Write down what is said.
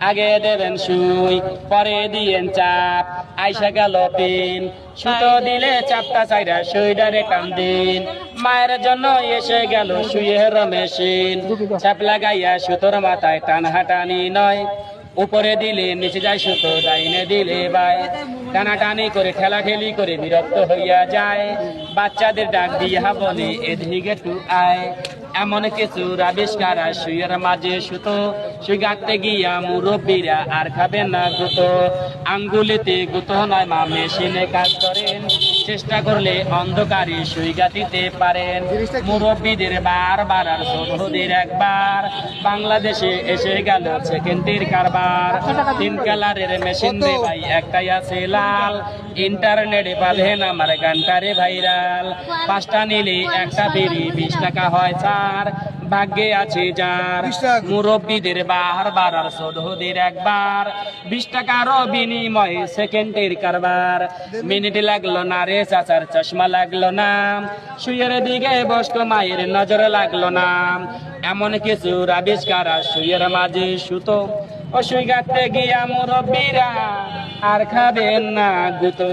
আগে দেবেন সুই পরে দিয়েন চাপ আইসা গেল পিন সুতো দিলে চাপটা চাইরা সুইডারে টান দিন মায়ের জন্য এসে গেল সুইয়ের মেশিন চাপ লাগাইয়া সুতোর মাথায় টান হাঁটানি নয় উপরে দিলে নিচে যায় সুতো ডাইনে দিলে বাই টানাটানি করে ঠেলাঠেলি করে বিরক্ত হইয়া যায় বাচ্চাদের ডাক দিয়া বলে এদিকে একটু আয় এমন কিছু আবিষ্কার সুইয়ের মাঝে সুতো সুই গাঁথতে গিয়া মুরব্বীরা আর খাবেন না গুতো আঙ্গুলিতে গুতো নয় মা মেশিনে কাজ করেন চেষ্টা করলে অন্ধকারে সুই গাঁথিতে পারেন মুরব্বীদের বারবার আর ছোটদের একবার বাংলাদেশে এসে গেল সেকেন্ডের কারবার 3 কালারের মেশিন রে ভাই একটাই আছে লাল ইন্টারনেটে পাবেন আমার গানটারে ভাইরাল 5টা নিলে একটা বেরি 20 টাকা হয় ছাড় ভাগ্যে আছে যার মুরব্বীদের বারবার আর ছোটদের একবার 20 টাকারও বিনিময়ে সেকেন্ডের কারবার মিনিট লাগলো না রে চাচার চশমা লাগলো না সুইয়ের দিকে বসতো মায়ের নজর লাগলো না এমন কিছু আবিষ্কার সুইয়ের মাঝে সুতো ও সুই গাঁথতে গিয়া মুরব্বীরা আর খাবেন না গুতো।